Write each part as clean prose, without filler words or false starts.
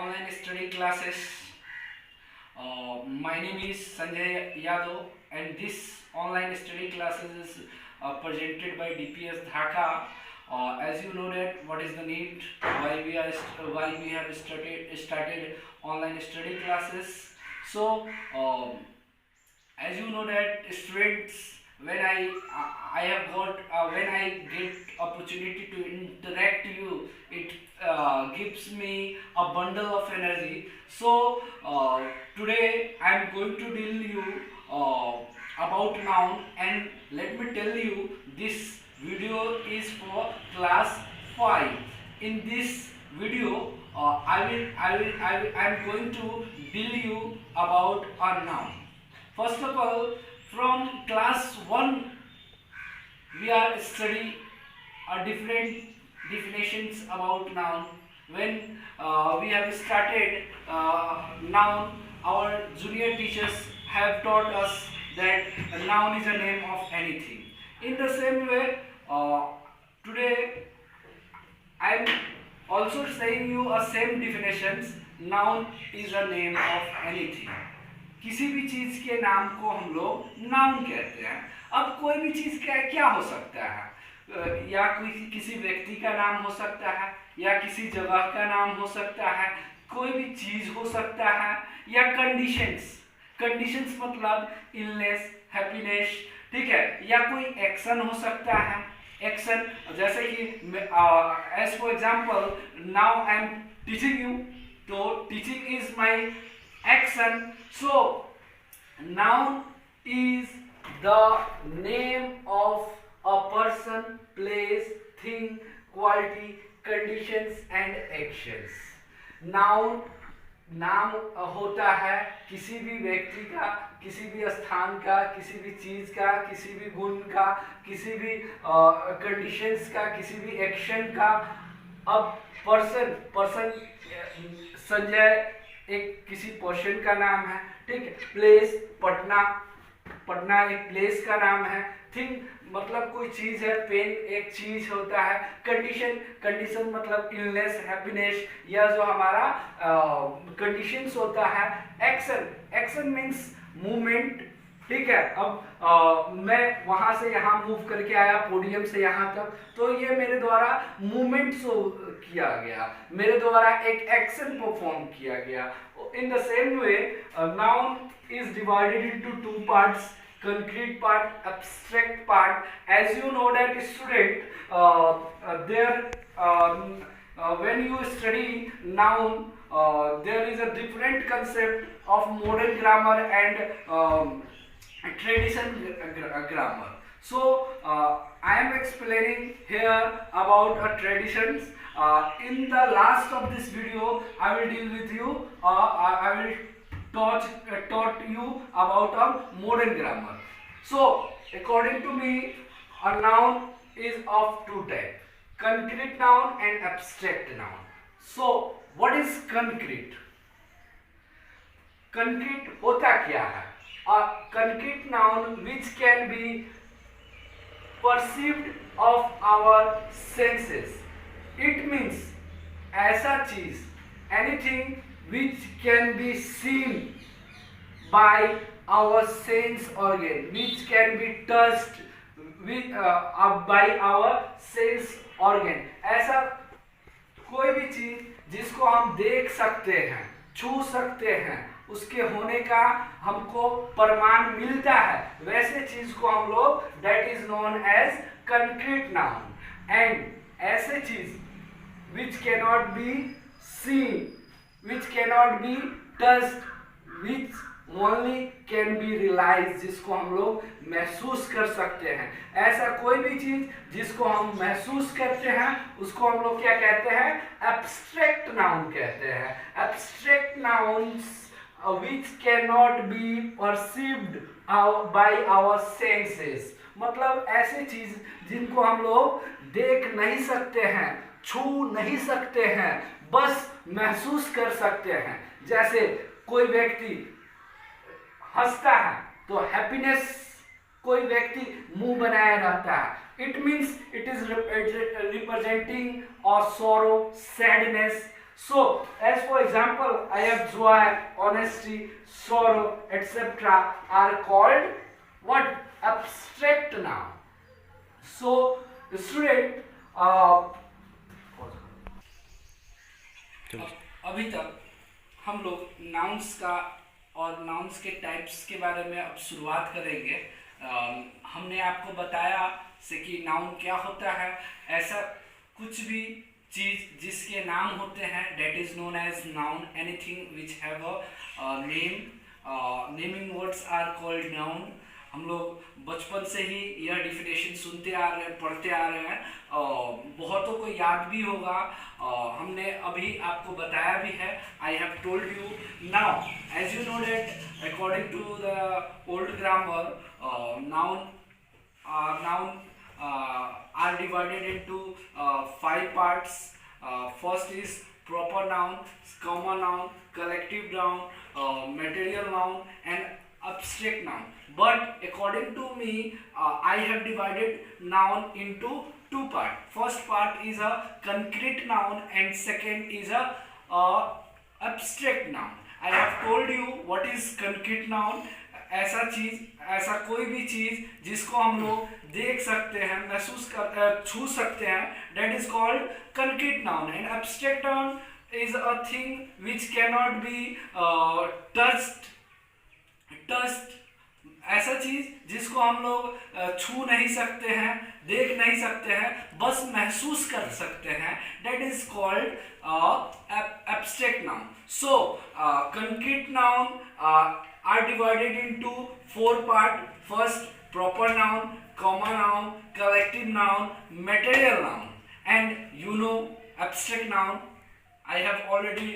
online study classes. My name is Sanjay Yadav, and this online study classes is presented by DPS Dhaka. As you know that what is the need, why we have started online study classes. So as you know that students, when I have got when I get opportunity to interact you, it gives me a bundle of energy. So today I am going to tell you about noun, and let me tell you, this video is for class 5. In this video I am going to tell you about a noun. First of all, from class 1 we are studying different definitions about noun. When we have started noun, our junior teachers have taught us that a noun is a name of anything. In the same way, today I am also saying you a same definitions. Noun is a name of anything. किसी भी चीज के नाम को हम लोग noun कहते हैं. अब कोई भी चीज क्या हो सकता है, या कोई किसी व्यक्ति का नाम हो सकता है, या किसी जगह का नाम हो सकता है, कोई भी चीज हो सकता है, या कंडीशंस. कंडीशंस मतलब इलनेस, हैप्पीनेस, ठीक है, या कोई एक्शन हो सकता है. एक्शन जैसे कि as for example, now I am teaching you, तो teaching is my action. So noun is the name of a person, place, thing, quality, conditions and actions. Noun नाम होता है किसी भी व्यक्ति का, किसी भी स्थान का, किसी भी चीज का, किसी भी गुण का, किसी भी कंडीशंस का, किसी भी एक्शन का. अब पर्सन संजय एक किसी पर्सन का नाम है, ठीक है. प्लेस पटना एक प्लेस का नाम है. थिंग मतलब कोई चीज है. पेन एक चीज होता है. कंडीशन मतलब इलनेस, हैप्पीनेस, या जो हमारा कंडीशंस होता है. एक्शन मीन्स मूवमेंट, ठीक है. अब मैं वहां से यहाँ मूव करके आया, पोडियम से यहाँ तक, तो ये मेरे द्वारा मूवमेंट शो किया गया, मेरे द्वारा एक एक्शन परफॉर्म किया गया. In the same way noun is divided into two parts, concrete part, abstract part. As you know that student, when you study noun, there is a different concept of modern grammar and traditional grammar. So I am explaining here about traditions. In the last of this video I will deal with you, I will taught you about a modern grammar. So according to me, a noun is of two types: concrete noun and abstract noun. So what is concrete? Concrete होता क्या है? A concrete noun which can be perceived of our senses. It means ऐसा चीज, anything which can be seen by our sense organ, which can be touched by our sense organ. ऐसा कोई भी चीज जिसको हम देख सकते हैं, छू सकते हैं, उसके होने का हमको प्रमाण मिलता है, वैसे चीज को हम लोग that is known as concrete noun. And ऐसे चीज which cannot be seen, which cannot be touched, which only can be realized, जिसको हम लोग महसूस कर सकते हैं. ऐसा कोई भी चीज जिसको हम महसूस करते हैं उसको हम लोग क्या कहते हैं? एब्स्ट्रैक्ट नाउन कहते हैं. Abstract nouns which cannot be perceived by our senses. मतलब ऐसे चीज जिनको हम लोग देख नहीं सकते हैं, छू नहीं सकते हैं, बस महसूस कर सकते हैं. जैसे कोई व्यक्ति हंसता है तो हैप्पीनेस, कोई व्यक्ति मुंह बनाए रहता है, it means it is representing और sorrow, sadness. So as for example, I have joy, honesty, sorrow, etc. are called what? Abstract noun. So student, अभी तक हम लोग नाउन्स का और नाउन्स के टाइप्स के बारे में अब शुरुआत करेंगे। हमने आपको बताया से कि नाउन क्या होता है। ऐसा कुछ भी चीज जिसके नाम होते हैं that is known as noun. Anything which have a name, naming words are called noun. हम लोग बचपन से ही यह डिफिनेशन सुनते आ रहे हैं, पढ़ते आ रहे हैं, बहुतों को याद भी होगा। हमने अभी आपको बताया भी है। I have told you now, as you know that according to the old grammar, noun are divided into 5 parts. First is proper noun, common noun, collective noun, material noun, and abstract noun. But according to me, I have divided noun into 2 parts. First part is a concrete noun and second is a abstract noun. I have told you what is concrete noun. ऐसा चीज, ऐसा कोई भी चीज जिसको हम लोग देख सकते हैं, महसूस कर, छू सकते हैं, that is called concrete noun. And abstract noun is a thing which cannot be touched. ऐसा चीज जिसको हम लोग छू नहीं सकते हैं, देख नहीं सकते हैं, बस महसूस कर सकते हैं, that is called abstract noun. So concrete noun are divided into 4 parts. First, proper noun, common noun, collective noun, material noun. And you know abstract noun. I have already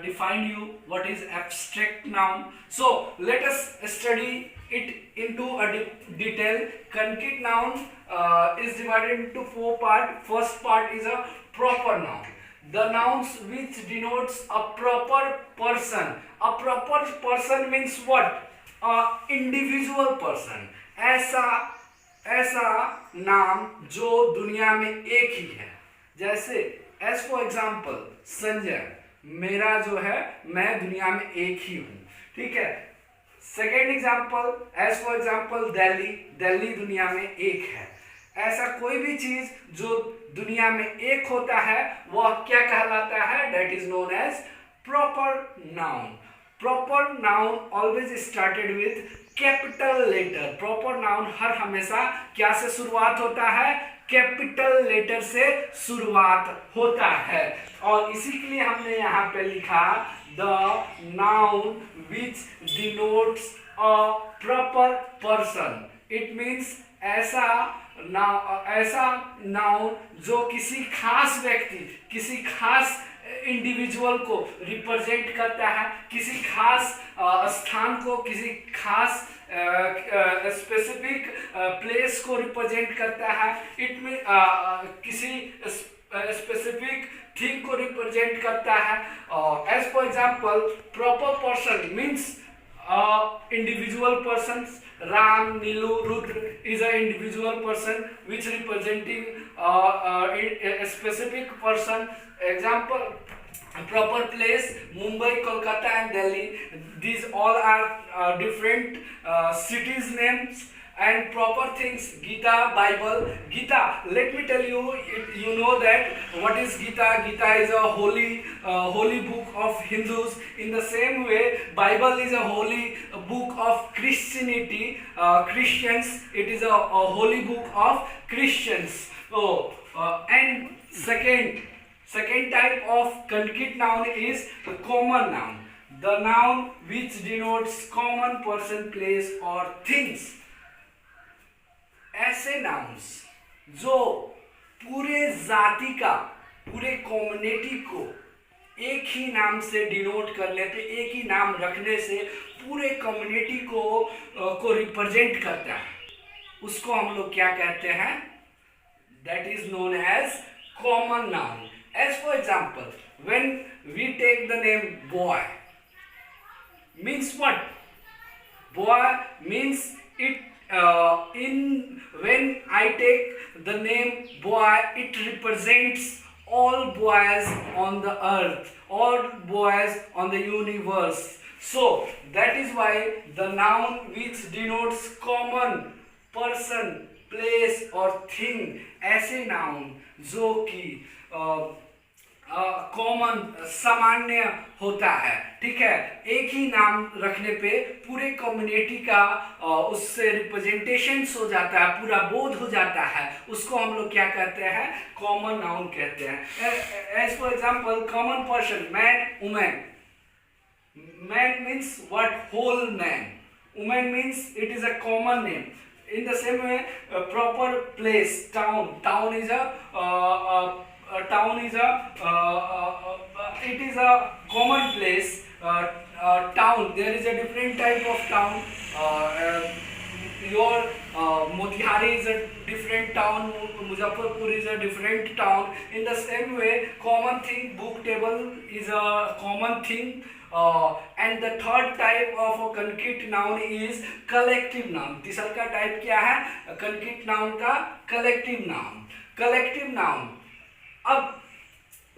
defined you what is abstract noun. So let us study it into a detail. Concrete noun is divided into 4 parts. First part is a proper noun. The nouns which denotes a proper person. A proper person means what? A individual person. ऐसा नाम जो दुनिया में एक ही है। जैसे as for example Sanjay, मेरा जो है, मैं दुनिया में एक ही हूँ, ठीक है। Second example, as for example Delhi, Delhi दुनिया में एक है। ऐसा कोई भी चीज जो दुनिया में एक होता है वह क्या कहलाता है? That is known as proper noun. Proper noun always started with capital letter. Proper noun हर हमेशा क्या से शुरुआत होता है? कैपिटल लेटर से शुरुआत होता है. और इसी के लिए हमने यहाँ पे लिखा the noun which denotes a proper person. It means ऐसा नाउन जो किसी खास व्यक्ति, किसी खास इंडिविजुअल को रिप्रेजेंट करता है, किसी खास स्थान को, किसी खास स्पेसिफिक प्लेस को रिप्रेजेंट करता है. इट मीन किसी स्पेसिफिक थिंग को रिप्रेजेंट करता है. As for example proper person means individual persons. Ram, Nilu, Rudra is an individual person which representing a specific person. Example, proper place, Mumbai, Kolkata and Delhi. These all are different cities names. And proper things, Gita, Bible. Gita, let me tell you, you know that what is Gita? Gita is a holy book of Hindus. In the same way, Bible is a holy book of Christianity. Christians, it is a holy book of Christians. So, and second type of concrete noun is the common noun. The noun which denotes common person, place or things. ऐसे nouns जो पूरे जाति का, पूरे community को एक ही नाम से डिनोट करने पे, एक ही नाम रखने से पूरे कम्युनिटी को रिप्रेजेंट करता है, उसको हम लोग क्या कहते हैं? That is known as common noun. As for example, when we take the name boy, means what? Boy means it when I take the name boy, it represents all boys on the earth, all boys on the universe. So that is why the noun which denotes common person, place और thing, ऐसे noun जो कि common सामान्य होता है, ठीक है, एक ही नाम रखने पे पूरे कम्युनिटी का उससे रिप्रेजेंटेशन हो जाता है, पूरा बोध हो जाता है, उसको हम लोग क्या कहते हैं, कॉमन नाउन कहते हैं. As for example common person, man, women. Man means what, whole man. Women means it is a common name. In the same way, proper place, town. Town is it is a common place. Town, there is a different type of town. Your Motihari is a different town, Muzaffarpur is a different town. In the same way, common thing, book table is a common thing. And the third type of a concrete noun is collective noun. तीसरा का type क्या है, concrete noun का collective noun. Collective noun. अब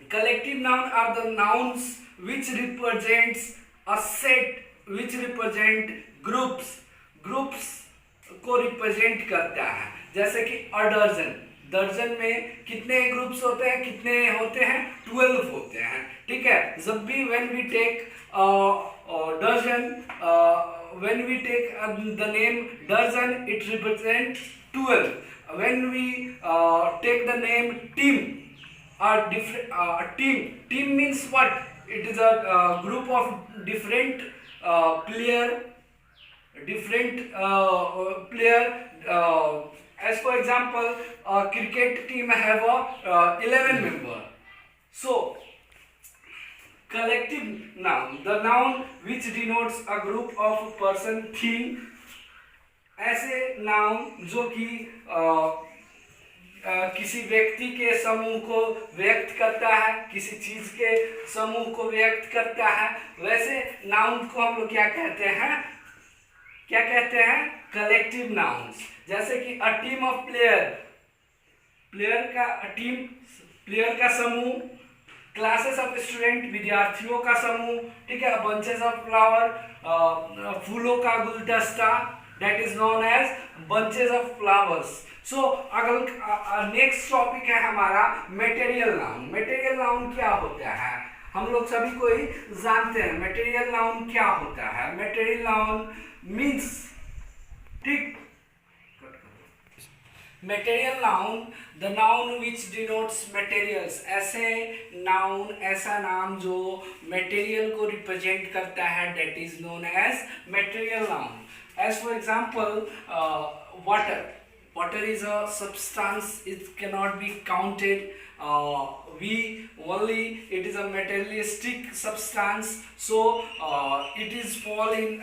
collective noun are the nouns which represents a set, which represent groups. Groups को represent करता है. जैसे कि a dozen. दर्जन में कितने ग्रुप्स होते हैं, कितने होते हैं, 12 होते हैं, ठीक है. जब भी when we take dozen, when we take the name dozen, it represents 12. When we take the name team, team means what, it is a group of different player, as for example, a cricket team have a 11 member. So collective noun, the noun which denotes a group of person, thing. ऐसे noun जो कि किसी व्यक्ति के समूह को व्यक्त करता है, किसी चीज के समूह को व्यक्त करता है, वैसे नाउन को हम लोग क्या कहते हैं, क्या कहते हैं, कलेक्टिव नाउन्स. जैसे कि a team of player, player का टीम, प्लेयर का समूह. क्लासेस ऑफ स्टूडेंट, विद्यार्थियों का समूह, ठीक है. बंचेस ऑफ फ्लावर, फूलों का गुलदस्ता, that is known as bunches of flowers. So अगर नेक्स्ट टॉपिक है हमारा मटेरियल नाउन. मटेरियल नाउन क्या होता है, हम लोग सभी को ही जानते हैं मटेरियल नाउन क्या होता है. मटेरियल नाउन मीन्स, ठीक, material noun the noun which denotes materials. ऐसे नाउन, ऐसा नाम जो मटेरियल को रिप्रेजेंट करता है, that is known as material noun. As for example, water. Water is a substance, it cannot be counted. It is a materialistic substance, so it is fall in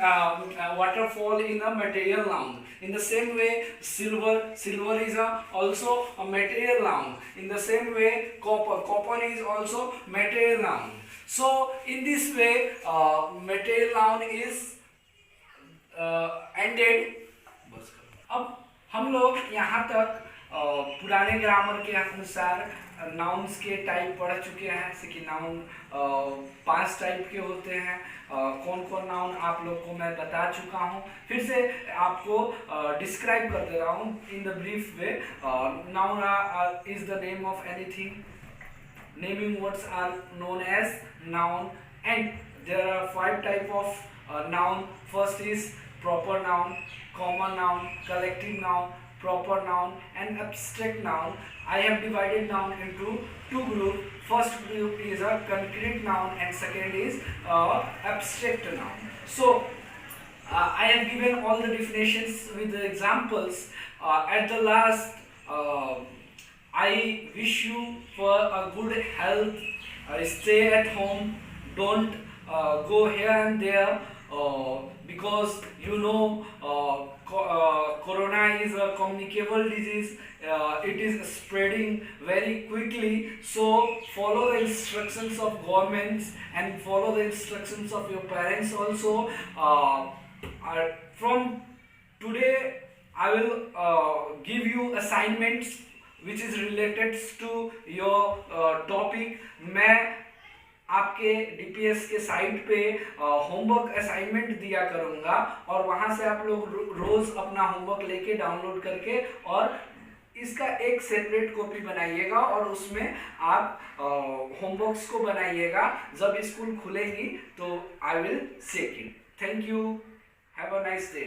water fall in a material noun. In the same way, silver is also a material noun. In the same way, copper is also material noun. So in this way, material noun is ended. अब हम लोग यहाँ तक पुराने grammar के अनुसार nouns के type पढ़ चुके हैं. जैसे कि नाउन 5 टाइप के होते हैं. कौन कौन नाउन आप लोग को मैं बता चुका हूँ. फिर से आपको डिस्क्राइब कर दे रहा हूँ in the brief way. Noun is the name of anything. Naming words are known as noun, and there are 5 type of noun. First is proper noun, common noun, collective noun, proper noun, and abstract noun. I have divided noun into 2 groups. First group is a concrete noun and second is abstract noun. So I have given all the definitions with the examples. At the last, I wish you for a good health. Stay at home. Don't go here and there. Because you know corona is a communicable disease. It is spreading very quickly, so follow the instructions of governments and follow the instructions of your parents also. From today I will give you assignments which is related to your topic. मैं आपके DPS के site पे homework assignment दिया करूंगा और वहां से आप लोग रोज अपना होमवर्क लेके डाउनलोड करके और इसका एक सेपरेट कॉपी बनाइएगा और उसमें आप होमवर्क्स को बनाइएगा। जब स्कूल खुलेंगी तो I will check it. Thank you, have a nice day.